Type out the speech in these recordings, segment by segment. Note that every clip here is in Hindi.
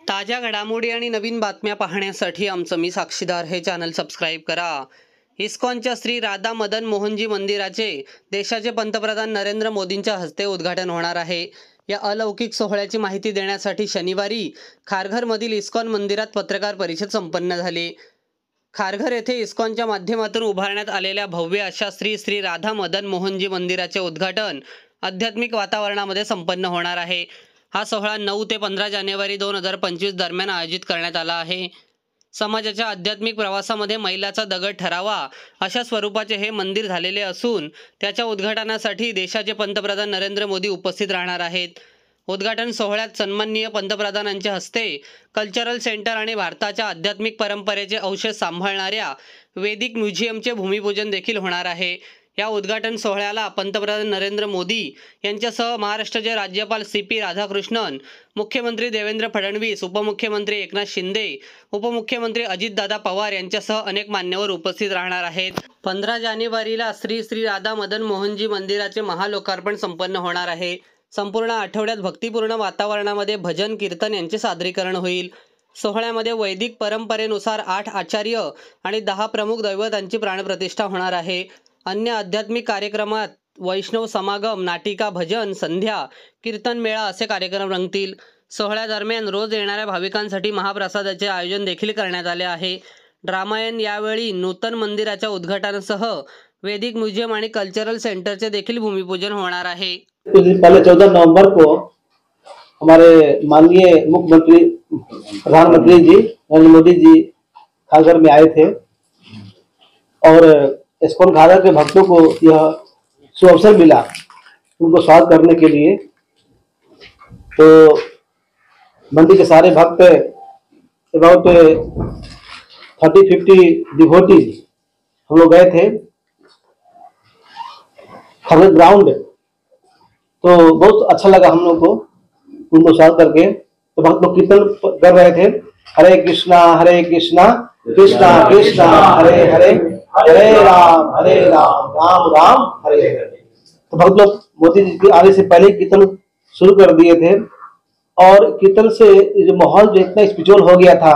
ताज्या घडामोडी आणि नवीन बातम्या पाहण्यासाठी आमचं मी साक्षीदार हे चॅनल सबस्क्राईब करा। इस्कॉनच्या श्री राधा मदन मोहनजी मंदिराचे देशाचे पंतप्रधान नरेंद्र मोदींच्या हस्ते उद्घाटन होणार आहे। या अलौकिक सोहळ्याची माहिती देण्यासाठी शनिवारी खारघरमधील इस्कॉन मंदिरात पत्रकार परिषद संपन्न झाली। खारघर येथे इस्कॉनच्या माध्यमातून उभारण्यात आलेल्या भव्य अशा श्री राधा मदन मोहनजी मंदिराचे उद्घाटन आध्यात्मिक वातावरणामध्ये संपन्न होणार आहे। हा सोहळा 9 ते 15 जानेवारी 2025 दरम्यान आयोजित करण्यात आला आहे। समाजाच्या आध्यात्मिक प्रवासामध्ये मैलाचा दगड ठरावा अशा स्वरूपाचे हे मंदिर झालेले असून त्याच्या उद्घाटनासाठी देशाचे पंतप्रधान नरेंद्र मोदी उपस्थित राहणार आहेत। उद्घाटन सोहळ्यात सन्माननीय पंतप्रधानांच्या हस्ते कल्चरल सेंटर आणि भारताच्या आध्यात्मिक परंपरेचे अवशेष सांभाळणाऱ्या वैदिक म्युझियमचे भूमिपूजन देखील होणार आहे। या उद्घाटन सोहळ्याला पंतप्रधान नरेंद्र मोदी यांच्यासह महाराष्ट्राचे राज्यपाल CP राधाकृष्णन, मुख्यमंत्री देवेंद्र फडणवीस, उपमुख्यमंत्री एकनाथ शिंदे, उपमुख्यमंत्री अजितदादा पवार यांच्यासह अनेक मान्यवर उपस्थित राहणार आहेत। 15 जानेवारीला श्री राधा मदन मोहनजी मंदिराचे महालोकार्पण संपन्न होणार आहे। संपूर्ण आठवड्यात भक्तिपूर्ण वातावरणामध्ये भजन कीर्तन यांचे सादरीकरण होईल। सोहळ्यामध्ये वैदिक परंपरेनुसार 8 आचार्य आणि 10 प्रमुख दैवतांची प्राणप्रतिष्ठा होणार आहे। अन्य आध्यात्मिक कार्यक्रमात वैष्णव समागम, नाटिका, भजन, संध्या, कीर्तन मेळा असे कार्यक्रम रंगतील। सोहळ्यादरम्यान रोज येणाऱ्या भाविकांसाठी महाप्रसादाचे आयोजन देखील करण्यात आले आहे। ड्रामायन यावेळी नूतन मंदिराच्या उद्घाटनासह वैदिक म्युझियम आणि कल्चरल सेंटरचे देखील भूमिपूजन होणार आहे। कुछ दिन पहले 14 नवंबर को हमारे माननीय मुख्यमंत्री प्रधानमंत्री जी नरेंद्र मोदी जी खारघर में आए थे और इस्कॉन खारघर के भक्तों को यह सुअवसर मिला उनको स्वागत करने के लिए। तो मंदिर के सारे भक्त अबाउट 30-50 डिवोटीज हम लोग गए थे खारघर ग्राउंड। तो बहुत अच्छा लगा हम लोग को उनको स्वागत करके। तो भक्त लोग कीर्तन कर रहे थे, हरे कृष्णा कृष्णा कृष्णा हरे हरे, हरे राम राम राम हरे हरे। तो भक्त लोग मोदी जी के आने से पहले कीर्तन शुरू कर दिए थे और कीर्तन से जो माहौल जो इतना स्पिरिचुअल हो गया था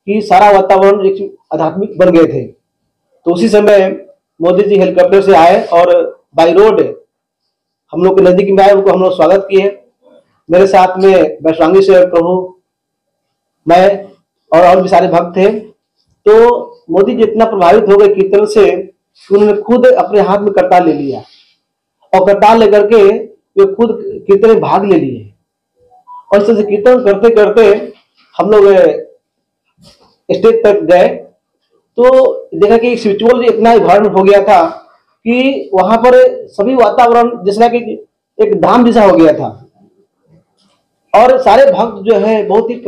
कि सारा वातावरण आध्यात्मिक बन गए थे। तो उसी समय मोदी जी हेलीकॉप्टर से आए और बाई रोड हम लोग के नजदीक में आए, उनको हम लोग स्वागत किए। मेरे साथ में वैष्णवी से प्रभु, मैं और भी सारे भक्त थे। तो मोदी जी इतना प्रभावित हो गए कीर्तन से कि उन्होंने खुद अपने हाथ में करताल ले लिया और करताल लेकर के वे खुद कीर्तन में भाग ले लिए। और इस कीर्तन करते करते हम लोग स्टेज तक गए तो देखा कि स्पिरिचुअल इतना इन्वायरमेंट हो गया था कि वहां पर सभी वातावरण जैसा कि एक धाम जैसा हो गया था और सारे भक्त जो है बहुत ही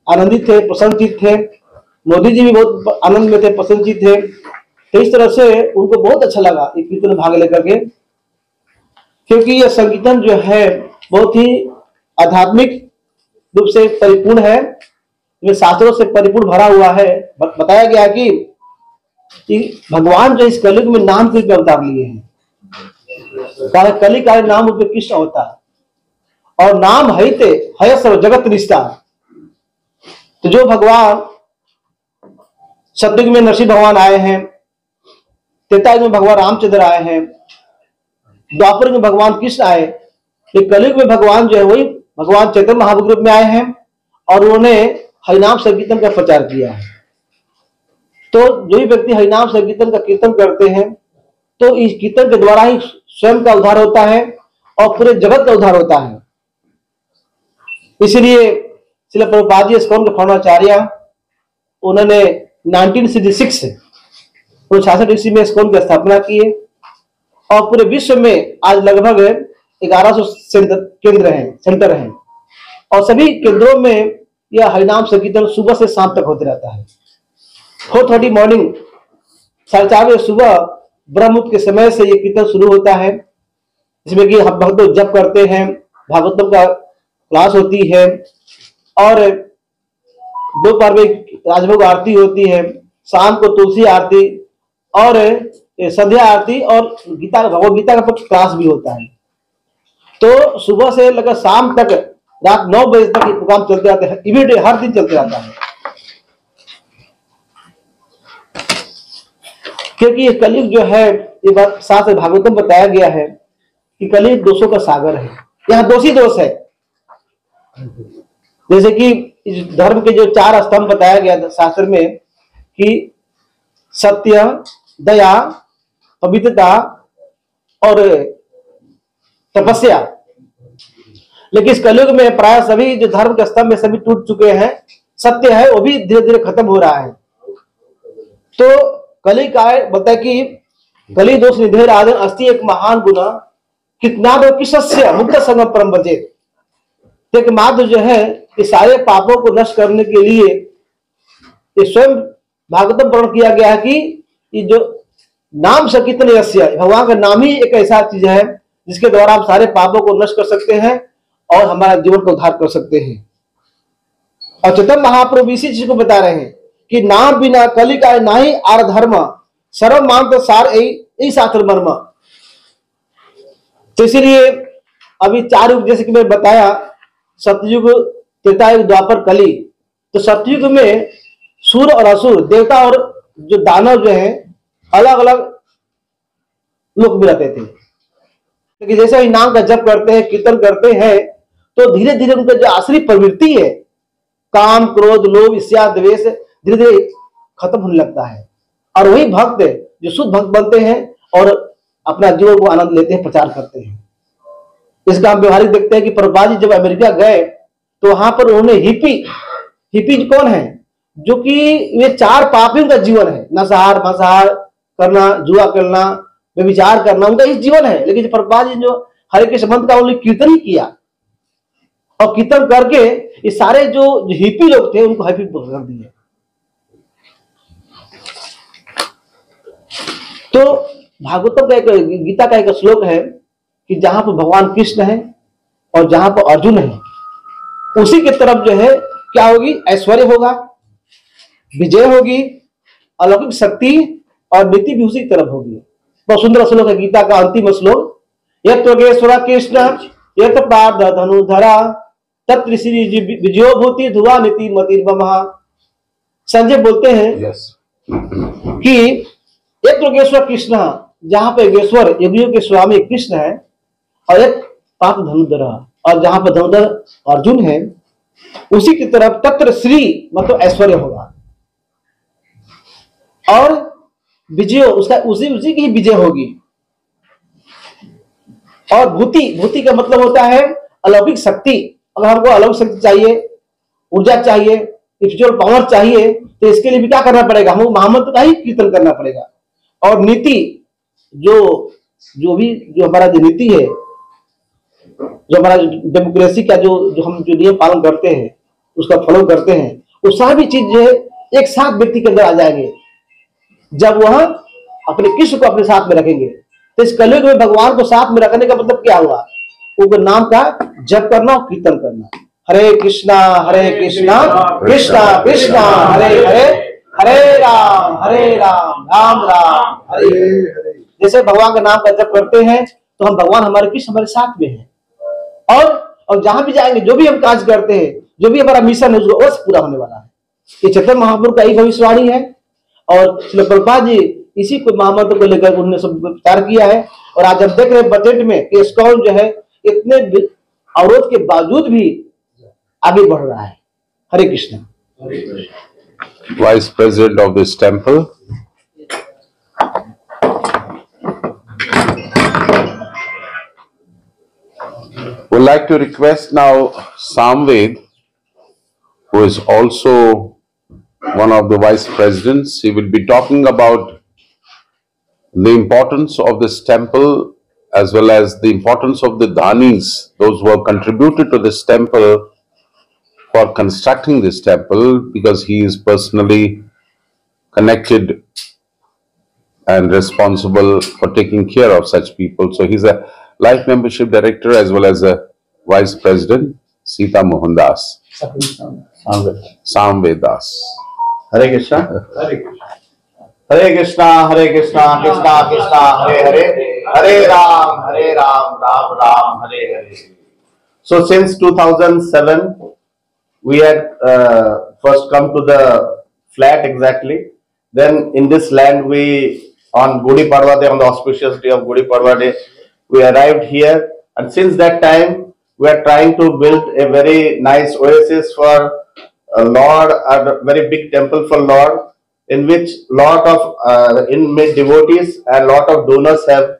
आनंदित थे, प्रसन्नचित थे। मोदी जी भी बहुत आनंद में थे, प्रसन्नचित थे। तो इस तरह से उनको बहुत अच्छा लगा ये कीर्तन में भाग लेकर के, क्योंकि यह संकीर्तन जो है बहुत ही आध्यात्मिक रूप से परिपूर्ण है, ये शास्त्रों से परिपूर्ण भरा हुआ है। बताया गया कि भगवान जो इस कलयुग में नाम के रूप में अवतार लिए हैं। कली का नाम रूप में कृष्ण होता है और नाम हईते हय सर्व जगत निष्ठा। तो जो भगवान सतयुग में नरसिंह भगवान आए हैं, त्रेता युग में भगवान रामचंद्र आए हैं, द्वापर में भगवान कृष्ण आए, ये कलयुग में भगवान जो है वही भगवान चैतन्य महाप्रभु रूप में आए हैं और उन्होंने हरिनाम संकीर्तन का प्रचार किया है। तो जो भी व्यक्ति हरिनाम संकीर्तन का कीर्तन करते हैं तो इस कीर्तन के द्वारा ही स्वयं का उद्धार होता है और पूरे जगत का उद्धार होता है। इसलिए श्रील प्रभुपाद जी इस्कॉन के फाउंडाचार्य उन्होंने 1966 ईस्वी में इस्कॉन की स्थापना की है और पूरे विश्व में आज लगभग 1100 सेंटर हैं और सभी केंद्रों में यह हरिनाम संकीर्तन सुबह से शाम तक होते रहता है। 4:30 मॉर्निंग 4:30 बजे सुबह ब्रह्ममुहूर्त के समय से ये कीर्तन शुरू होता है, जिसमें कि हम भक्त जप करते हैं, भागवतम का क्लास होती है और दोपहर में राजभोग आरती होती है, शाम को तुलसी आरती और संध्या आरती और भगवद गीता का क्लास भी होता है। तो सुबह से लेकर शाम तक रात 9 बजे तक ये प्रोग्राम चलते रहते हैं, इमीडिएट हर दिन चलते रहता है। क्योंकि ये कलयुग जो है, ये बात शास्त्र भागवतम बताया गया है कि कलयुग दोषों का सागर है, यहाँ दोषी दोष है। जैसे कि इस धर्म के जो 4 स्तंभ बताया गया था शास्त्र में कि सत्य, दया, पवित्रता और तपस्या, लेकिन इस कलयुग में प्राय सभी जो धर्म के स्तंभ में सभी टूट चुके हैं। सत्य है वो भी धीरे धीरे खत्म हो रहा है। तो कली का बोलता है कि कली दोष निधेर आदन अस्ति एक महान गुना कितना दो किसस्य मुक्त संगम परम बजे। एक मात्र जो है ये सारे पापों को नष्ट करने के लिए ये स्वयं भागवतम प्रण किया गया है कि ये जो नाम संकीर्तन यस्य, भगवान का नाम ही एक ऐसा चीज है जिसके द्वारा हम सारे पापों को नष्ट कर सकते हैं और हमारा जीवन को उद्धार कर सकते हैं। और चैतन्य महाप्रभु इसी चीज को बता रहे हैं कि नाम बिना कली का नाही आर धर्म सर्व मांग सार यही शास्त्र मर्म। तो इसीलिए अभी 4 युग जैसे कि मैं बताया, सतयुग, त्रेता युग, द्वापर, कली। तो सतयुग में सूर और असुर, देवता और जो दानव जो है अलग अलग लोक में रहते थे। क्योंकि जैसे ही नाम का जप करते हैं, कीर्तन करते हैं, तो धीरे धीरे उनका जो आसुरी प्रवृत्ति है, काम, क्रोध, लोभ, ईर्ष्या, द्वेष धीरे धीरे खत्म होने लगता है। और वही भक्त जो शुद्ध भक्त बनते हैं और अपना जीवन को आनंद लेते हैं, प्रचार करते हैं। इसका हम व्यवहारिक देखते हैं कि प्रभुपाद जी जब अमेरिका गए तो वहां पर उन्होंने हिपी कौन है, जो कि वे 4 पापियों का जीवन है, नशहार, मसाहार करना, जुआ करना, व्यभिचार करना, उनका ही जीवन है। लेकिन प्रभुपाद जी जो हरे कृष्ण मंत्र का उन्होंने कीर्तन ही किया और कीर्तन करके ये सारे जो हिपी लोग थे उनको हैप्पी कर दिए। तो भागवतम का एक, गीता का एक श्लोक है कि जहां पर भगवान कृष्ण है और जहां पर अर्जुन है, उसी की तरफ जो है क्या होगी, ऐश्वर्य होगा, विजय होगी, अलौकिक शक्ति और नीति भी उसी की तरफ होगी। बहुत सुंदर श्लोक है गीता का अंतिम श्लोक, यत् योगेश्वर कृष्ण यत् पार्थ धनुधरा तत्र श्री विजयो भूति धुआ नीति मतिर्महा। संजय बोलते हैं कि एक योगेश्वर कृष्ण, जहां पे योगेश्वर योगियों के स्वामी कृष्ण है, और एक पार्थ धनुधरा, और जहां पर धनुधर अर्जुन है, उसी की तरफ तत्र श्री मतलब ऐश्वर्य होगा और विजय उसका उसी की ही विजय होगी। और भूति का मतलब होता है अलौकिक शक्ति। अगर हमको अलौकिक शक्ति चाहिए, ऊर्जा चाहिए, स्पिरिचुअल पावर चाहिए, तो इसके लिए भी क्या करना पड़ेगा, हमको महामंत्र का ही कीर्तन करना पड़ेगा। और नीति जो हमारा जो नीति है, जो हमारा डेमोक्रेसी का जो हम जो नियम पालन करते हैं, उसका फॉलो करते हैं, वो सारी चीज जो है एक साथ व्यक्ति के अंदर आ जाएंगे जब वह अपने कृष्ण को अपने साथ में रखेंगे। तो इस कलयुग में भगवान को साथ में रखने का मतलब क्या हुआ, उनके नाम का जप करना और कीर्तन करना। हरे कृष्णा कृष्णा कृष्णा हरे हरे, हरे राम राम राम हरे हरे। जैसे भगवान का नाम का जप करते हैं तो हम भगवान हमारे कृष्ण हमारे साथ में है, और जहां भी जाएंगे, जो भी हम काज करते हैं, जो भी हमारा मिशन है, उसको अवश्य पूरा होने वाला है। ये चैतन्य महाप्रभु का ही भविष्यवाणी है। और श्रील प्रभुपाद जी इसी को महामंत्र को लेकर उन्होंने सब विचार किया है। और आज हम देख रहे हैं बजट में कि इस्कॉन जो है इतने अवरोध के बावजूद भी आगे बढ़ रहा है। हरे Krishna. Vice President of this temple, would like to request now Samved, who is also one of the vice presidents. He will be talking about the importance of this temple as well as the importance of the Dhanis, those who have contributed to this temple for constructing this temple, because he is personally connected and responsible for taking care of such people. So he's a life membership director as well as a vice president, Sita Mohan Das. Samved Das. Hare Krishna Hare Krishna Krishna Krishna Hare Hare, Hare Ram Ram Ram Hare Hare. So since 2007, we had first come to the flat exactly. Then in this land, we on Gudi Padwa Day, on the auspicious day of Gudi Padwa Day, we arrived here, and since that time, we are trying to build a very nice oasis for Lord, a very big temple for Lord, in which lot of inmate devotees and lot of donors have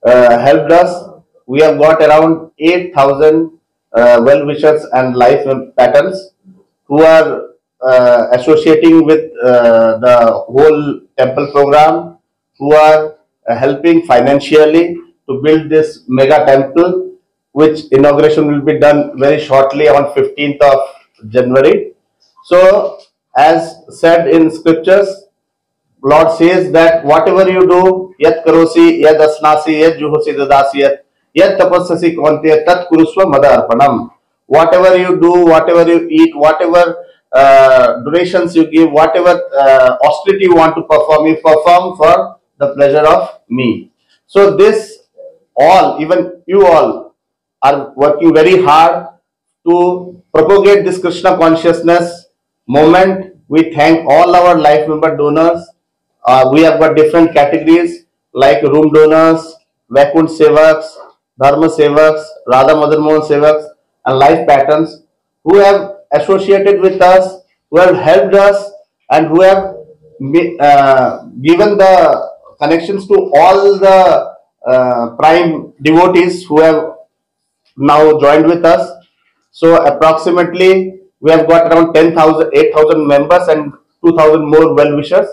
helped us. We have got around 8,000 well-wishers and life patterns who are associating with the whole temple program, who are helping financially to build this mega temple, which inauguration will be done very shortly on 15th of January. So, as said in scriptures, Lord says that whatever you do, yat karosi, yat asnasi, yat juhosi dadasi, yat tapassasi konte, tat kurusva mada arpanam. Whatever you do, whatever you eat, whatever donations you give, whatever austerity you want to perform, you perform for the pleasure of me. So this all, even you all, are working very hard to propagate this Krishna consciousness movement. We thank all our life member donors. We have got different categories like room donors, Vaikunt Sevaks, Dharma Sevaks, Radha Madan Mohan Sevaks, and life patterns who have associated with us, who have helped us, and who have given the connections to all the prime devotees who have now joined with us. So approximately we have got around 10,000, 8,000 members and 2,000 more well-wishers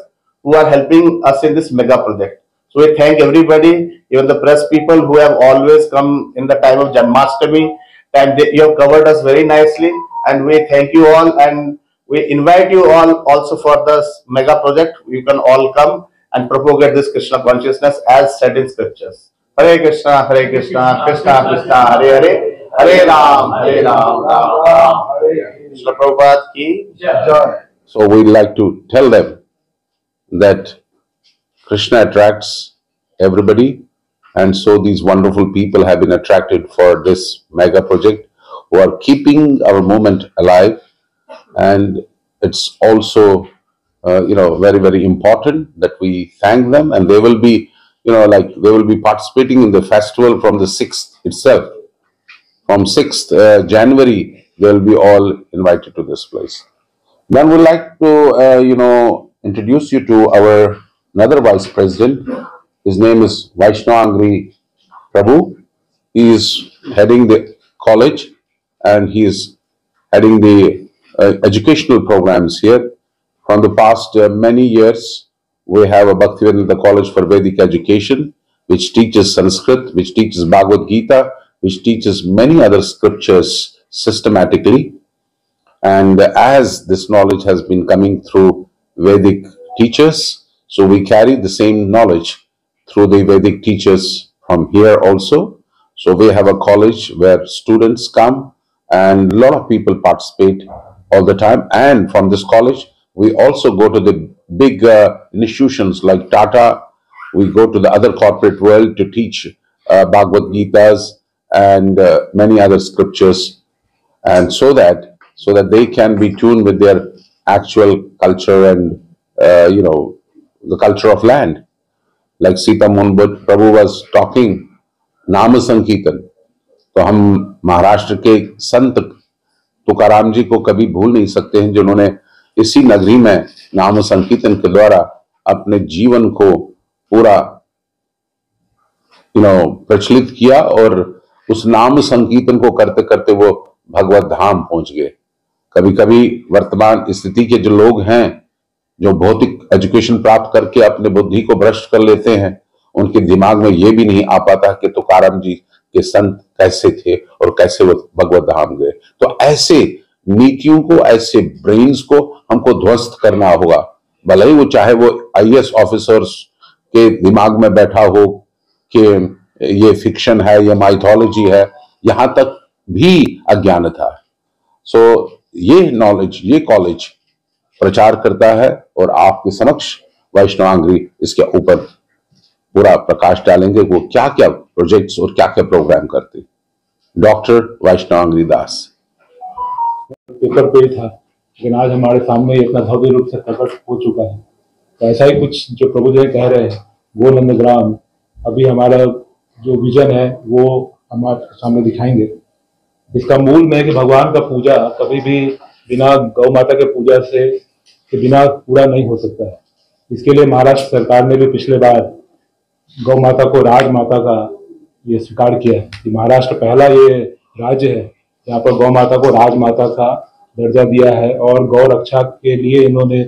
who are helping us in this mega project. So we thank everybody, even the press people who have always come in the time of Janmashtami, and you have covered us very nicely, and we thank you all, and we invite you all also for this mega project. You can all come and propagate this Krishna consciousness as said in scriptures. Hare Krishna, Krishna Krishna, Hare Hare, Hare Ram, Ram Ram. Srila Prabhupada ki jai. So we'd like to tell them that Krishna attracts everybody, and so these wonderful people have been attracted for this mega project who are keeping our movement alive. And it's also very, very important that we thank them, and they will be they will be participating in the festival from the 6th itself. From 6th January, they will be all invited to this place. Then we'd like to introduce you to our another vice president. His name is Vaishnav Prabhu. He is heading the college, and he is heading the educational programs here. From the past many years, we have a Bhaktivedanta College for Vedic Education, which teaches Sanskrit, which teaches Bhagavad Gita, which teaches many other scriptures systematically. And as this knowledge has been coming through Vedic teachers, so we carry the same knowledge through the Vedic teachers from here also. So we have a college where students come and a lot of people participate all the time. And from this college, we also go to the big institutions like Tata. We go to the other corporate world to teach Bhagavad Gitas and many other scriptures, and so that they can be tuned with their actual culture and the culture of land. Like Sita Mohan Prabhu was talking, Nama Sankirtan. तो हम महाराष्ट्र के संत तुकाराम जी को कभी भूल नहीं सकते हैं, जिन्होंने इसी नगरी में नाम संकीर्तन के द्वारा अपने जीवन को पूरा प्रचलित किया, और उस नाम संकीर्तन को करते करते वो भगवत धाम पहुंच गए। कभी कभी वर्तमान स्थिति के जो लोग हैं, जो भौतिक एजुकेशन प्राप्त करके अपने बुद्धि को भ्रष्ट कर लेते हैं, उनके दिमाग में ये भी नहीं आ पाता कि तुकाराम जी के संत कैसे थे और कैसे वो भगवत धाम गए। तो ऐसे नीतियों को, ऐसे ब्रेन्स को हमको ध्वस्त करना होगा। भले ही वो चाहे वो आईएएस ऑफिसर्स के दिमाग में बैठा हो कि ये फिक्शन है, ये माइथोलॉजी है, यहां तक भी अज्ञानता है। सो ये नॉलेज, ये कॉलेज प्रचार करता है, और आपके समक्ष वैष्णवांग्री इसके ऊपर पूरा प्रकाश डालेंगे वो क्या क्या प्रोजेक्ट्स और क्या क्या प्रोग्राम करते हैं। Dr. Vaishnav Das. पेपर पे ही था, लेकिन आज हमारे सामने ये इतना भव्य रूप से प्रकट हो चुका है। तो ऐसा ही कुछ जो प्रभु जी कह रहे हैं, वो नंदग्राम अभी हमारा जो विजन है वो हमारे सामने दिखाएंगे। इसका मूल में है कि भगवान का पूजा कभी भी बिना गौ माता के पूजा से के बिना पूरा नहीं हो सकता है। इसके लिए महाराष्ट्र सरकार ने भी पिछले बार गौ माता को राजमाता का ये स्वीकार किया है कि महाराष्ट्र पहला ये राज्य है जहाँ पर गौ माता को राजमाता का दर्जा दिया है, और गौ रक्षा के लिए इन्होंने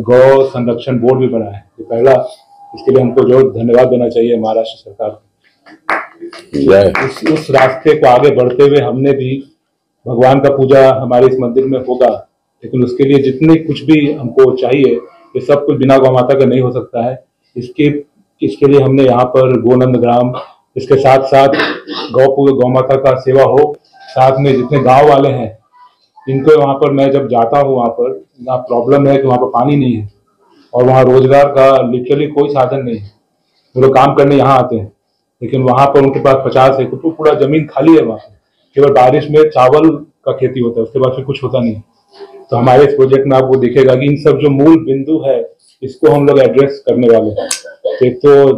गौ संरक्षण बोर्ड भी बनाया है। ये पहला, इसके लिए हमको जो धन्यवाद देना चाहिए महाराष्ट्र सरकार को। उस रास्ते को आगे बढ़ते हुए हमने भी भगवान का पूजा हमारे इस मंदिर में होगा, लेकिन उसके लिए जितने कुछ भी हमको चाहिए ये सब कुछ बिना गौ माता का नहीं हो सकता है। इसके लिए हमने यहाँ पर गोनंद ग्राम, इसके साथ साथ गौ माता का सेवा हो, साथ में जितने गांव वाले हैं इनको वहाँ पर मैं जब जाता हूँ वहाँ पर ना प्रॉब्लम है कि वहाँ पर पानी नहीं है और वहाँ रोजगार का लिटरली कोई साधन नहीं है। वो लोग काम करने यहाँ आते हैं, लेकिन वहाँ पर उनके पास 50 एकड़ तो पूरा जमीन खाली है, वहाँ पर केवल बारिश में चावल का खेती होता है, उसके बाद फिर कुछ होता नहीं। तो हमारे इस प्रोजेक्ट में आपको दिखेगा कि इन सब जो मूल बिंदु है इसको हम लोग एड्रेस करने वाले हैं। एक तो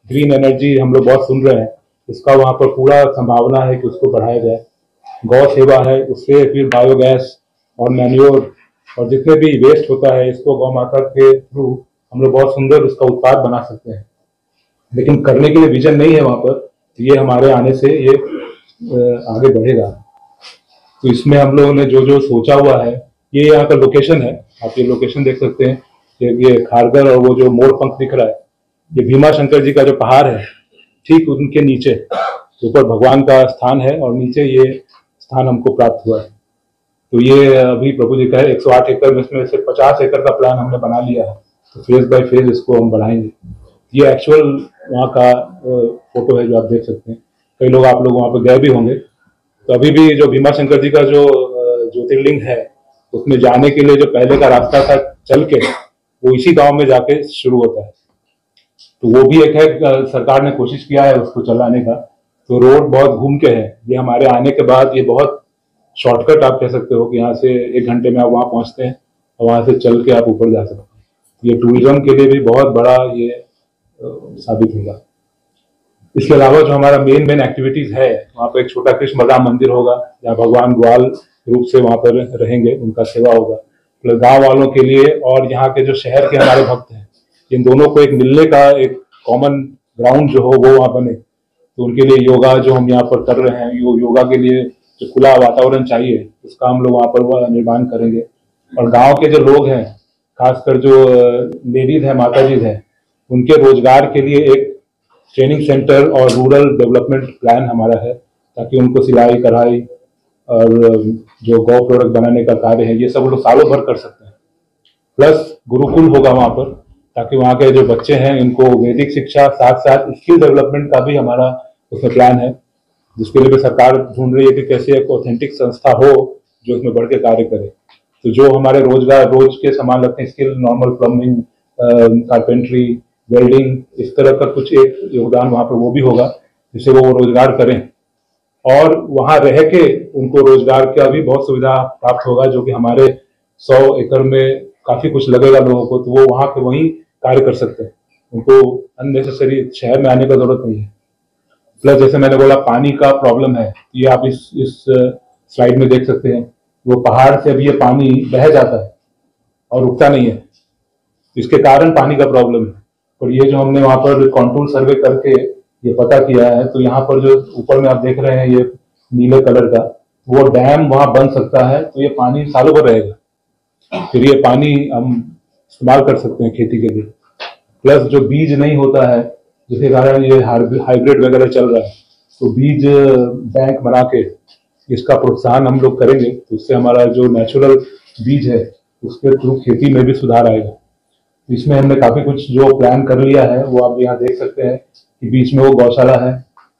ग्रीन एनर्जी हम लोग बहुत सुन रहे हैं, इसका वहाँ पर पूरा संभावना है कि उसको बढ़ाया जाए। गौ सेवा है, उससे फिर बायोगैस और मैन्योर और जितने भी वेस्ट होता है इसको गौ माता के थ्रू हम लोग बहुत सुंदर उसका उत्पाद बना सकते हैं। लेकिन करने के लिए विजन नहीं है वहाँ पर, तो ये हमारे आने से ये आगे बढ़ेगा। तो इसमें हम लोगों ने जो जो सोचा हुआ है, ये यहाँ का लोकेशन है, आप ये लोकेशन देख सकते हैं। ये खारगर और वो जो मोर पंख दिख रहा है, ये भीमा शंकर जी का जो पहाड़ है ठीक उनके नीचे ऊपर भगवान का स्थान है और नीचे ये स्थान हमको प्राप्त हुआ है। तो ये अभी प्रभु जी कहे 108 एकड़ में से 50 एकड़ का प्लान हमने बना लिया है, तो फेज बाय फेज इसको हम बढ़ाएंगे। ये एक्चुअल वहाँ का फोटो है जो आप देख सकते हैं। कई लोग आप लोग वहाँ पर गए भी होंगे। तो अभी भी जो भीमा शंकर जी का जो ज्योतिर्लिंग है उसमें जाने के लिए जो पहले का रास्ता था चल के, वो इसी गांव में जाके शुरू होता है। तो वो भी एक है, सरकार ने कोशिश किया है उसको चलाने का। तो रोड बहुत घूम के है, ये हमारे आने के बाद ये बहुत शॉर्टकट आप कह सकते हो कि यहाँ से 1 घंटे में आप वहाँ पहुँचते हैं और वहाँ से चल के आप ऊपर जा सकते हैं। ये टूरिज्म के लिए भी बहुत बड़ा ये साबित होगा। इसके अलावा जो हमारा मेन एक्टिविटीज है, वहाँ पर एक छोटा कृष्ण बलराम मंदिर होगा जहाँ भगवान ग्वाल रूप से वहाँ पर रहेंगे, उनका सेवा होगा। प्लस गाँव वालों के लिए और यहाँ के जो शहर के हमारे भक्त हैं, इन दोनों को एक मिलने का एक कॉमन ग्राउंड जो हो वो वहाँ बने। तो उनके लिए योगा जो हम यहाँ पर कर रहे हैं, योगा के लिए जो खुला वातावरण चाहिए उसका हम लोग वहाँ पर निर्माण करेंगे। और गांव के जो लोग हैं, खासकर जो लेडीज हैं, माता जी हैं, उनके रोजगार के लिए एक ट्रेनिंग सेंटर और रूरल डेवलपमेंट प्लान हमारा है, ताकि उनको सिलाई कढ़ाई और जो गौ प्रोडक्ट बनाने का कार्य है ये सब लोग सालों भर कर सकते हैं। प्लस गुरुकुल होगा वहाँ पर, ताकि वहाँ के जो बच्चे हैं इनको वैदिक शिक्षा साथ साथ स्किल डेवलपमेंट का भी हमारा उसमें प्लान है, जिसके लिए भी सरकार ढूंढ रही है कि कैसे एक ऑथेंटिक संस्था हो जो इसमें बढ़ के कार्य करे। तो जो हमारे रोज के सामान लगते हैं, skill, normal plumbing, carpentry, welding, इस तरह का कुछ एक योगदान वहाँ पर वो भी होगा, जिससे वो रोजगार करें। और वहाँ रह के उनको रोजगार का भी बहुत सुविधा प्राप्त होगा, जो कि हमारे 100 एकड़ में काफी कुछ लगेगा लोगों को, तो वो वहाँ पे वहीं कार्य कर सकते हैं। उनको अननेसेसरी शहर में आने का जरूरत नहीं है। प्लस जैसे मैंने बोला पानी का प्रॉब्लम है, ये आप इस स्लाइड में देख सकते हैं। वो पहाड़ से अभी ये पानी बह जाता है और रुकता नहीं है, इसके कारण पानी का प्रॉब्लम है। और ये जो हमने वहाँ पर कॉन्टूर सर्वे करके ये पता किया है, तो यहाँ पर जो ऊपर में आप देख रहे हैं ये नीले कलर का, वो डैम वहाँ बन सकता है, तो ये पानी सालों भर रहेगा। फिर ये पानी हम इस्तेमाल कर सकते हैं खेती के लिए। प्लस जो बीज नहीं होता है, जिसके कारण ये हाइब्रिड वगैरह चल रहा है, तो बीज बैंक बना के इसका प्रोत्साहन हम लोग करेंगे, तो उससे हमारा जो नेचुरल बीज है उसके थ्रू खेती में भी सुधार आएगा। इसमें हमने काफी कुछ जो प्लान कर लिया है वो आप यहाँ देख सकते हैं कि बीच में वो गौशाला है,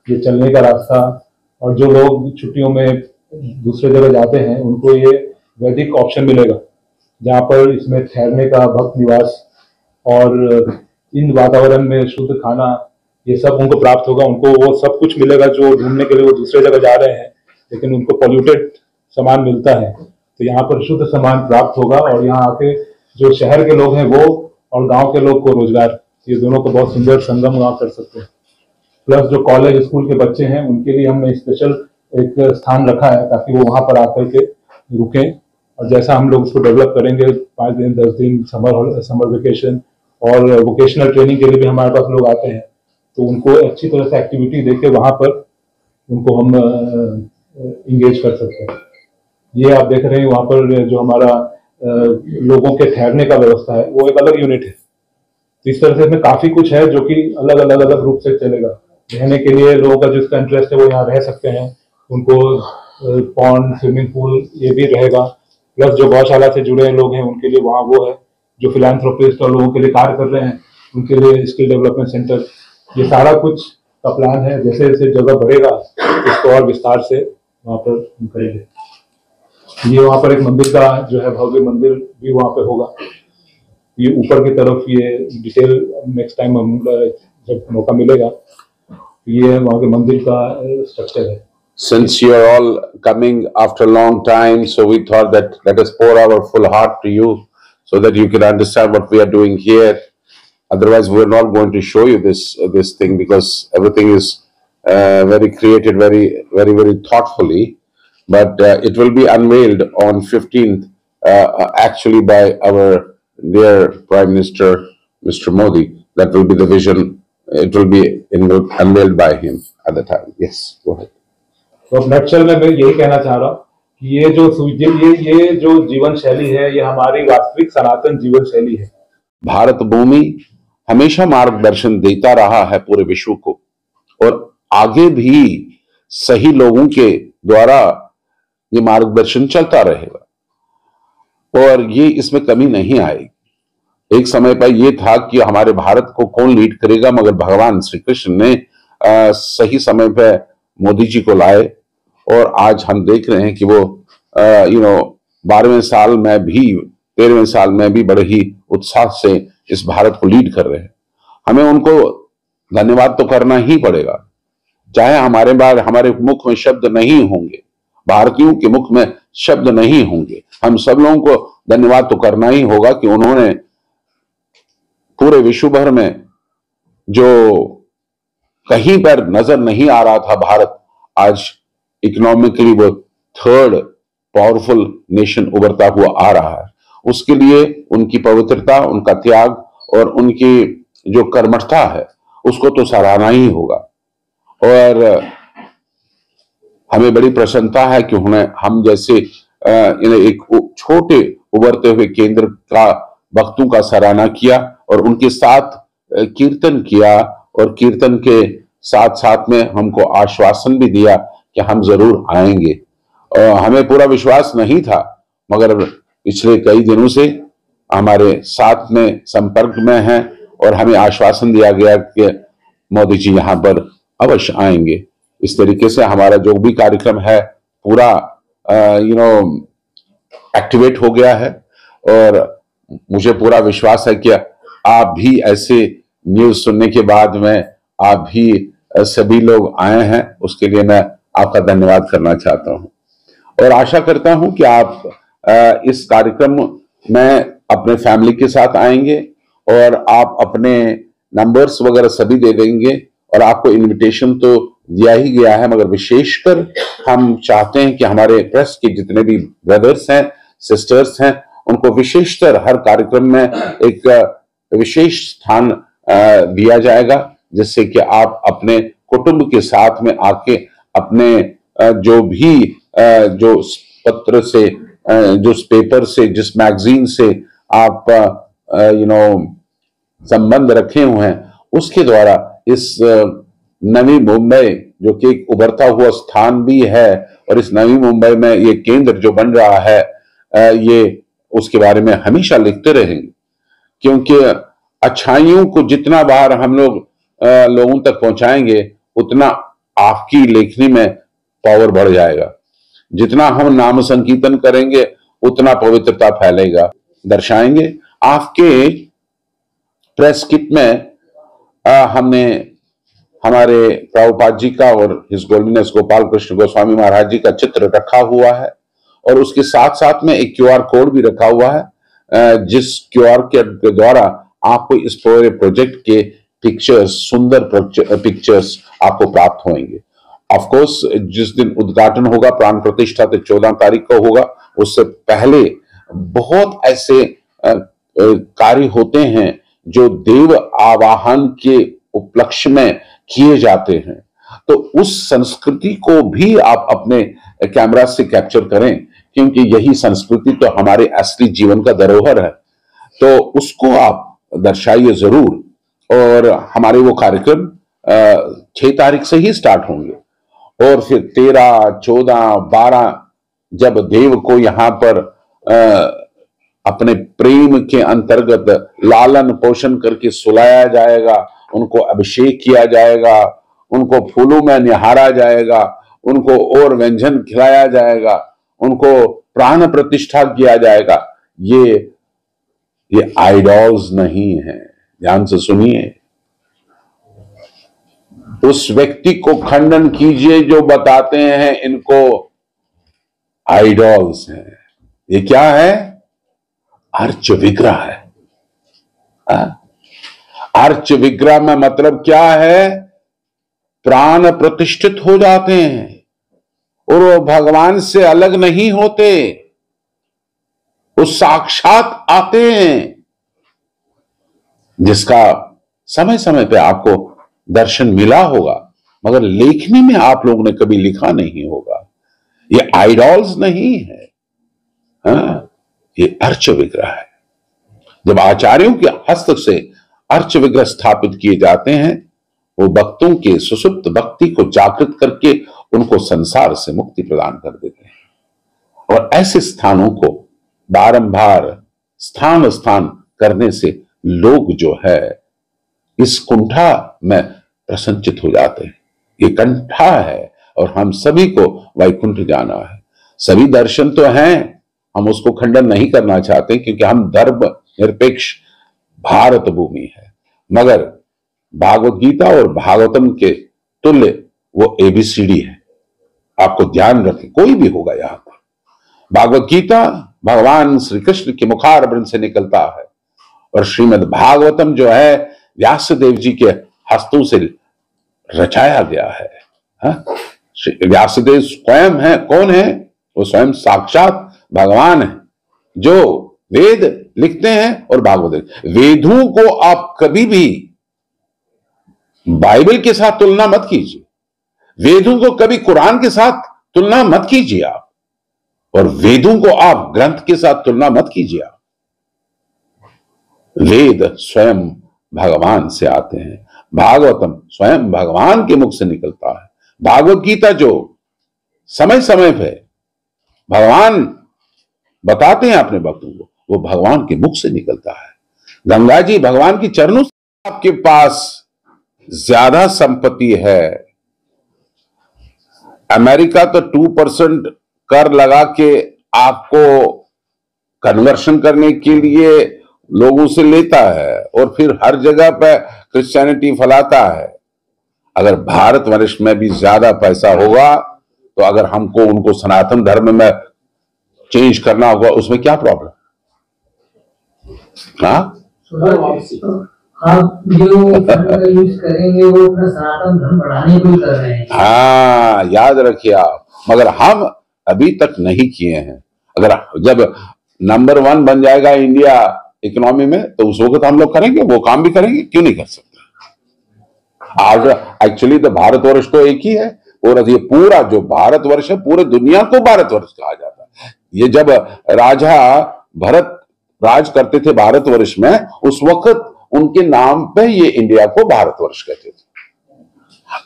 ये चलने का रास्ता, और जो लोग छुट्टियों में दूसरे जगह जाते हैं उनको ये वैदिक ऑप्शन मिलेगा, जहाँ पर इसमें ठहरने का भक्त निवास और इन वातावरण में शुद्ध खाना ये सब उनको प्राप्त होगा। उनको वो सब कुछ मिलेगा जो ढूंढने के लिए वो दूसरे जगह जा रहे हैं, लेकिन उनको पॉल्यूटेड सामान मिलता है। तो यहाँ पर शुद्ध सामान प्राप्त होगा और यहाँ आके जो शहर के लोग हैं वो और गांव के लोग को रोजगार, ये दोनों को बहुत सुंदर संगम वहाँ कर सकते हैं। प्लस जो कॉलेज स्कूल के बच्चे हैं उनके लिए हमने स्पेशल एक स्थान रखा है ताकि वो वहाँ पर आकर के रुकें, और जैसा हम लोग उसको डेवलप करेंगे 5 दिन 10 दिन समर वेकेशन और वोकेशनल ट्रेनिंग के लिए भी हमारे पास लोग आते हैं, तो उनको अच्छी तरह से एक्टिविटी देके वहाँ पर उनको हम इंगेज कर सकते हैं। ये आप देख रहे हैं वहाँ पर जो हमारा लोगों के ठहरने का व्यवस्था है वो एक अलग यूनिट है। तो इस तरह से इसमें काफी कुछ है जो कि अलग रूप से चलेगा। रहने के लिए लोगों का जिसका इंटरेस्ट है वो यहाँ रह सकते हैं, उनको पॉन्ड स्विमिंग पूल ये भी रहेगा। प्लस जो गौशाला से जुड़े लोग हैं उनके लिए वहाँ वो है, जो फिलैंथ्रोपिस्ट और लोगों के लिए कार्य कर रहे हैं उनके लिए स्किल डेवलपमेंट सेंटर, ये सारा कुछ का प्लान है। जैसे जैसे जगह बढ़ेगा इसको और विस्तार से वहाँ पर हम करेंगे। ये वहाँ पर एक मंदिर का जो है भव्य मंदिर भी वहाँ पे होगा। ये ऊपर की तरफ ये डिटेल नेक्स्ट टाइम हम जब मौका मिलेगा, ये वहाँ के मंदिर का स्ट्रक्चर है। Since you are all coming after a long time, so we thought that let us pour our full heart to you so that you can understand what we are doing here. Otherwise, we're not going to show you this thing because everything is very created, very thoughtfully. But it will be unveiled on 15th, actually by our dear Prime Minister, Mr. Modi. That will be the vision. It will be unveiled by him at the time. Yes, go ahead. तो अब नक्शल में मैं यही कहना चाह रहा हूँ कि ये जो जीवन शैली है ये हमारी वास्तविक सनातन जीवन शैली है। भारत भूमि हमेशा मार्गदर्शन देता रहा है पूरे विश्व को, और आगे भी सही लोगों के द्वारा ये मार्गदर्शन चलता रहेगा और ये इसमें कमी नहीं आएगी। एक समय पर ये था कि हमारे भारत को कौन लीड करेगा, मगर भगवान श्री कृष्ण ने सही समय पर मोदी जी को लाए और आज हम देख रहे हैं कि वो 12वें साल में भी 13वें साल में भी बड़े ही उत्साह से इस भारत को लीड कर रहे हैं। हमें उनको धन्यवाद तो करना ही पड़ेगा, चाहे हमारे मुख में शब्द नहीं होंगे, भारतीयों के मुख में शब्द नहीं होंगे, हम सब लोगों को धन्यवाद तो करना ही होगा कि उन्होंने पूरे विश्व भर में जो कहीं पर नजर नहीं आ रहा था भारत, आज इकोनॉमिकली वो 3rd पावरफुल नेशन उभरता हुआ आ रहा है। उसके लिए उनकी पवित्रता, उनका त्याग और उनकी जो कर्मठता है उसको तो सराहना ही होगा। और हमें बड़ी प्रसन्नता है कि हम जैसे एक छोटे उभरते हुए केंद्र का भक्तों का सराहना किया और उनके साथ कीर्तन किया, और कीर्तन के साथ साथ में हमको आश्वासन भी दिया कि हम जरूर आएंगे। हमें पूरा विश्वास नहीं था, मगर पिछले कई दिनों से हमारे साथ में संपर्क में हैं और हमें आश्वासन दिया गया कि मोदी जी यहाँ पर अवश्य आएंगे। इस तरीके से हमारा जो भी कार्यक्रम है पूरा एक्टिवेट हो गया है और मुझे पूरा विश्वास है कि आप भी ऐसे न्यूज सुनने के बाद में आप भी सभी लोग आए हैं, उसके लिए मैं आपका धन्यवाद करना चाहता हूं और आशा करता हूं कि आप इस कार्यक्रम में अपने फैमिली के साथ आएंगे और आप अपने नंबर्स वगैरह सभी दे देंगे। और आपको इनविटेशन तो दिया ही गया है, मगर विशेषकर हम चाहते हैं कि हमारे प्रेस के जितने भी ब्रदर्स हैं, सिस्टर्स हैं, उनको विशेषतर हर कार्यक्रम में एक विशेष स्थान दिया जाएगा, जिससे कि आप अपने कुटुंब के साथ में आके अपने जो भी जो पत्र से, जो पेपर से, जिस मैगजीन से आप संबंध रखे हुए हैं, उसके द्वारा इस नवी मुंबई जो कि एक उभरता हुआ स्थान भी है और इस नवी मुंबई में ये केंद्र जो बन रहा है, ये उसके बारे में हमेशा लिखते रहेंगे, क्योंकि अच्छाइयों को जितना बार हम लोग लोगों तक पहुंचाएंगे उतना आपकी लेखनी में पावर बढ़ जाएगा। जितना हम नाम संकीर्तन करेंगे उतना पवित्रता फैलेगा। दर्शाएंगे आपके प्रेस किट में हमने हमारे प्रभुपाद जी का और हिज होलिनेस गोपाल कृष्ण गोस्वामी महाराज जी का चित्र रखा हुआ है, और उसके साथ साथ में एक QR कोड भी रखा हुआ है, जिस QR के द्वारा आपको इस पूरे प्रोजेक्ट के पिक्चर्स, सुंदर पिक्चर्स आपको प्राप्त होंगे। ऑफ कोर्स जिस दिन उद्घाटन होगा, प्राण प्रतिष्ठा तो 14 तारीख को होगा, उससे पहले बहुत ऐसे कार्य होते हैं जो देव आवाहन के उपलक्ष्य में किए जाते हैं। तो उस संस्कृति को भी आप अपने कैमरा से कैप्चर करें, क्योंकि यही संस्कृति तो हमारे असली जीवन का धरोहर है। तो उसको आप दर्शाइए जरूर। और हमारे वो कार्यक्रम 6 तारीख से ही स्टार्ट होंगे, और फिर 13, 14, 12 जब देव को यहाँ पर अपने प्रेम के अंतर्गत लालन पोषण करके सुलाया जाएगा, उनको अभिषेक किया जाएगा, उनको फूलों में निहारा जाएगा, उनको और व्यंजन खिलाया जाएगा, उनको प्राण प्रतिष्ठा किया जाएगा। ये आइडॉल्स नहीं है, ध्यान से सुनिए। उस व्यक्ति को खंडन कीजिए जो बताते हैं इनको आइडॉल्स हैं। ये क्या है? अर्च विग्रह है। अर्च विग्रह में मतलब क्या है? प्राण प्रतिष्ठित हो जाते हैं और वो भगवान से अलग नहीं होते, वो साक्षात आते हैं, जिसका समय समय पे आपको दर्शन मिला होगा, मगर लेखनी में आप लोगों ने कभी लिखा नहीं होगा। ये आइडॉल्स नहीं है, ये अर्च विग्रह है। जब आचार्यों के हस्त से अर्च विग्रह स्थापित किए जाते हैं, वो भक्तों के सुसुप्त भक्ति को जागृत करके उनको संसार से मुक्ति प्रदान कर देते हैं। और ऐसे स्थानों को बारंबार स्थान स्थान करने से लोग जो है इस कुंठा में प्रसन्नचित हो जाते हैं। ये कंठा है और हम सभी को वैकुंठ जाना है। सभी दर्शन तो हैं, हम उसको खंडन नहीं करना चाहते, क्योंकि हम धर्म निरपेक्ष भारत भूमि है। मगर भागवत गीता और भागवतम के तुल्य वो ABCD है। आपको ध्यान रखें, कोई भी होगा यहां पर। भागवत गीता भगवान श्री कृष्ण के मुखारबिंद से निकलता है, और श्रीमद् भागवतम जो है व्यासदेव जी के हस्तों से रचाया गया है। व्यासदेव स्वयं है, कौन है? वो स्वयं साक्षात भगवान है, जो वेद लिखते हैं और भागवत। वेदों को आप कभी भी बाइबल के साथ तुलना मत कीजिए, वेदों को कभी कुरान के साथ तुलना मत कीजिए आप, और वेदों को आप ग्रंथ के साथ तुलना मत कीजिए आप। वेद स्वयं भगवान से आते हैं, भागवतम स्वयं भगवान के मुख से निकलता है। भागवत गीता जो समय समय पे भगवान बताते हैं अपने भक्तों को, वो भगवान के मुख से निकलता है। गंगा जी भगवान के चरणों से। आपके पास ज्यादा संपत्ति है, अमेरिका तो 2% कर लगा के आपको कन्वर्शन करने के लिए लोगों से लेता है, और फिर हर जगह पे क्रिश्चियनिटी फैलाता है। अगर भारतवर्ष में भी ज्यादा पैसा होगा, तो अगर हमको उनको सनातन धर्म में चेंज करना होगा, उसमें क्या प्रॉब्लम? आप जो फंड का यूज करेंगे वो अपना सनातन धर्म बढ़ाने को कर रहे हैं। हाँ, याद रखिए आप। मगर हम अभी तक नहीं किए हैं। अगर जब नंबर 1 बन जाएगा इंडिया इकोनॉमी में, तो उस वक्त हम लोग करेंगे, वो काम भी करेंगे, क्यों नहीं कर सकते। आज एक्चुअली तो भारतवर्ष तो एक ही है, और ये पूरा जो भारतवर्ष है, पूरे दुनिया को भारतवर्ष कहा जाता है। ये जब राजा भरत राज करते थे भारतवर्ष में, उस वक्त उनके नाम पे ये इंडिया को भारतवर्ष कहते थे।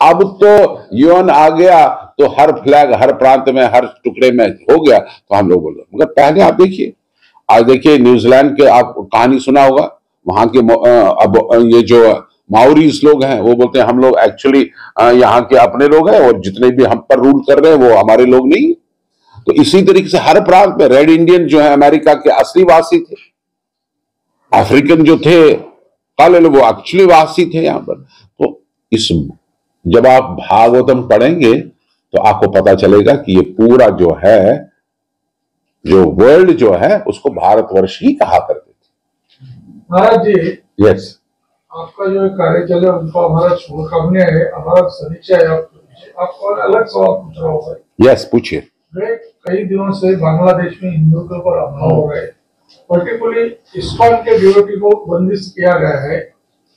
अब तो यूएन आ गया, तो हर फ्लैग हर प्रांत में, हर टुकड़े में हो गया, तो हम लोग बोल रहे। मगर पहले आप देखिए, आज देखिए न्यूजीलैंड के, आप कहानी सुना होगा, वहां के अब ये जो माओरीज लोग हैं, वो बोलते हैं हम लोग एक्चुअली यहाँ के अपने लोग हैं, और जितने भी हम पर रूल कर रहे हैं वो हमारे लोग नहीं। तो इसी तरीके से हर प्रांत में रेड इंडियन जो है अमेरिका के असली वासी थे, अफ्रीकन जो थे कल वो एक्चुअली वासी थे यहाँ पर। तो इस जब आप भागवतम पढ़ेंगे तो आपको पता चलेगा कि ये पूरा जो है, जो वर्ल्ड जो है, उसको भारतवर्ष ही कहा करते थे। महाराज जी, यस, आपका जो कार्य चल रहा है उनको हमारा शुभकामनाएं है, हमारा सदिच्छा है आपको अलग सवाल पूछ रहा हूँ। यस, पूछिए। कई दिनों से बांग्लादेश में हिंदुओं के ऊपर हमला हो रहा है, पर्टिकुलरली इस्कॉन के डिवोटी को बंदिश किया गया है,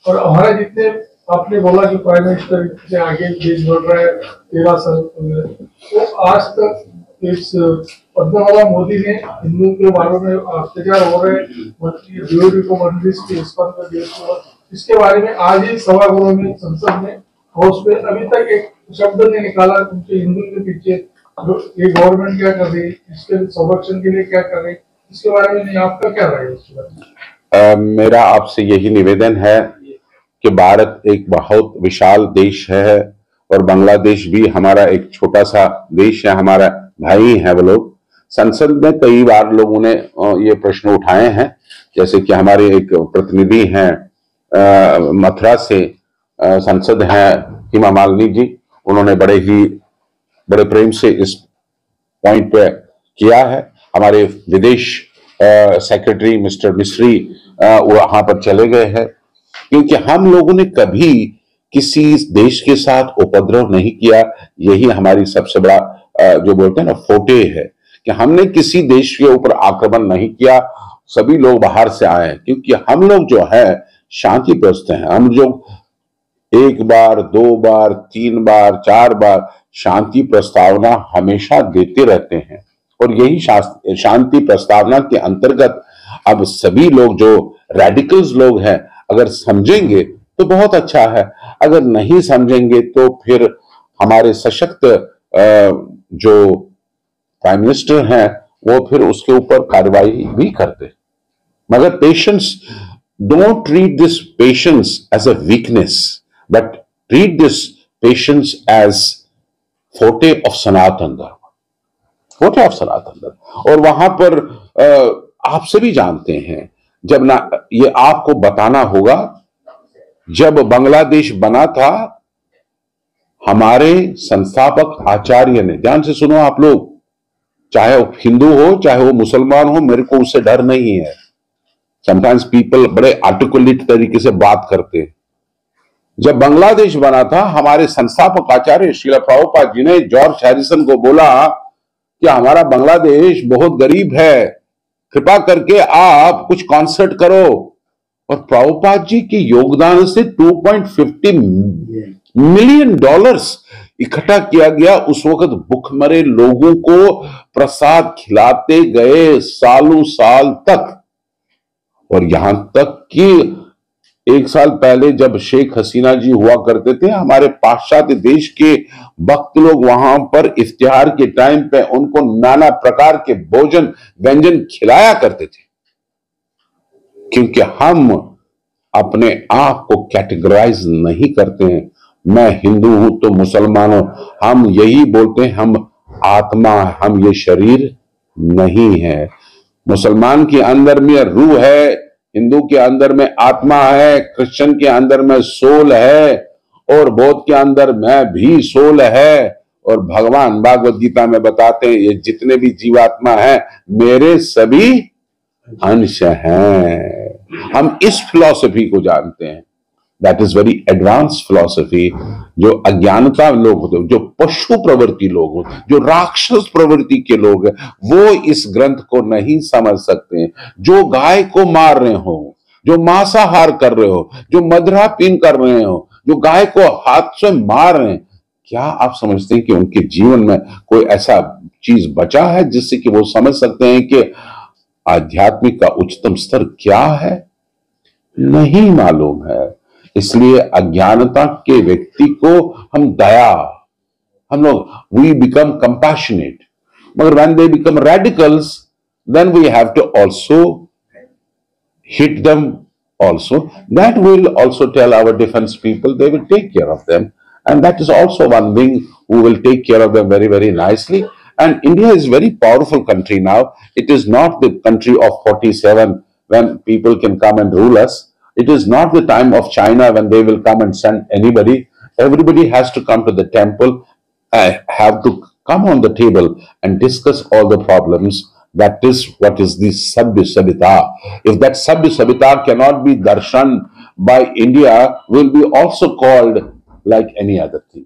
और हमारे जितने आपने बोला कि प्राइम मिनिस्टर से आगे देश बढ़ रहा है 13 साल, तो आज तक इस पद्मनाभा मोदी ने हिंदुओं के बारे में अत्याचार हो रहे डिवोटी को बंदिश की, इस्कॉन के डिवोटी को, इसके बारे में आज ही सभागृह में, संसद में, हाउस में अभी तक एक शब्द नहीं निकाला। उनके हिंदू के पीछे ये गवर्नमेंट क्या कर रही है, इसके संरक्षण के लिए क्या कर रही है, इसके बारे में नहीं, आपका क्या राय है इसके बारे में? मेरा आपसे यही निवेदन है कि भारत एक बहुत विशाल देश है और बांग्लादेश भी हमारा एक छोटा सा देश है, हमारा भाई है वो लोग। संसद में कई बार लोगों ने ये प्रश्न उठाए हैं, जैसे कि हमारे एक प्रतिनिधि हैं मथुरा से संसद हैं हेमा मालिनी जी, उन्होंने बड़े प्रेम से इस पॉइंट पे किया है। हमारे विदेश सेक्रेटरी मिस्टर मिस्री वहां पर चले गए हैं, क्योंकि हम लोगों ने कभी किसी देश के साथ उपद्रव नहीं किया। यही हमारी सबसे बड़ा जो बोलते हैं ना फोटे है, कि हमने किसी देश के ऊपर आक्रमण नहीं किया। सभी लोग बाहर से आए हैं, क्योंकि हम लोग जो है शांति प्रस्त हैं। हम जो 1 बार 2 बार 3 बार 4 बार शांति प्रस्तावना हमेशा देते रहते हैं, और यही शांति प्रस्तावना के अंतर्गत अब सभी लोग जो रेडिकल्स लोग हैं अगर समझेंगे तो बहुत अच्छा है, अगर नहीं समझेंगे तो फिर हमारे सशक्त जो प्राइम मिनिस्टर हैं वो फिर उसके ऊपर कार्रवाई भी करते। मगर patience, don't treat this patience as a weakness, but treat this patience as forte of Sanatan Dharma, forte of Sanatan धर्म। और वहां पर आप सभी जानते हैं, जब ना ये आपको बताना होगा, जब बांग्लादेश बना था हमारे संस्थापक आचार्य ने, ध्यान से सुनो आप लोग, चाहे वो हिंदू हो चाहे वो मुसलमान हो, मेरे को उससे डर नहीं है। समटाइम्स पीपल बड़े आर्टिकुलेट तरीके से बात करते हैं। जब बांग्लादेश बना था, हमारे संस्थापक आचार्य श्रील प्रभुपाद जी ने जॉर्ज हैरिसन को बोला कि हमारा बांग्लादेश बहुत गरीब है, कृपा करके आप कुछ कॉन्सर्ट करो। और प्रभुपाद जी के योगदान से $2.50 मिलियन इकट्ठा किया गया। उस वक्त भूखमरे लोगों को प्रसाद खिलाते गए सालों साल तक। और यहां तक कि 1 साल पहले जब शेख हसीना जी हुआ करते थे, हमारे पाश्चात्य देश के भक्त लोग वहां पर इफ्तिहार के टाइम पे उनको नाना प्रकार के भोजन व्यंजन खिलाया करते थे, क्योंकि हम अपने आप को कैटेगराइज नहीं करते हैं। मैं हिंदू हूं तो मुसलमान हूं, हम यही बोलते हैं हम आत्मा, हम ये शरीर नहीं है। मुसलमान के अंदर में रूह है, हिंदू के अंदर में आत्मा है, क्रिश्चियन के अंदर में सोल है, और बौद्ध के अंदर में भी सोल है। और भगवान भागवत गीता में बताते हैं ये जितने भी जीवात्मा हैं मेरे सभी अंश हैं। हम इस फिलॉसफी को जानते हैं, that is very advance philosophy. जो अज्ञानता लोग होते हैं, जो पशु प्रवृत्ति लोग होते हैं, जो राक्षस प्रवृत्ति के लोग हैं, वो इस ग्रंथ को नहीं समझ सकते। जो गाय को मार रहे हो, जो मांसाहार कर रहे हो, जो मदिरा पीन कर रहे हो, जो गाय को हाथ से मार रहे हैं, क्या आप समझते हैं कि उनके जीवन में कोई ऐसा चीज बचा है जिससे कि वो समझ सकते हैं कि आध्यात्मिक का उच्चतम स्तर क्या है? नहीं मालूम है। इसलिए अज्ञानता के व्यक्ति को हम दया, हम लोग वी बिकम कंपैशनेट, मगर when they become radicals then we have to also hit them also. That will also tell our defense people they will take care of them, and that is also one thing who will take care of them very, very nicely. And India is a very powerful country now. It is not the country of 47 when people can come and rule us. It is not the time of China when they will come and send anybody. everybody has to come to the temple and have to come on the table and discuss all the problems. That is what is the Sabya Sabita. If that Sabya Sabita cannot be darshan by India, will be also called like any other thing.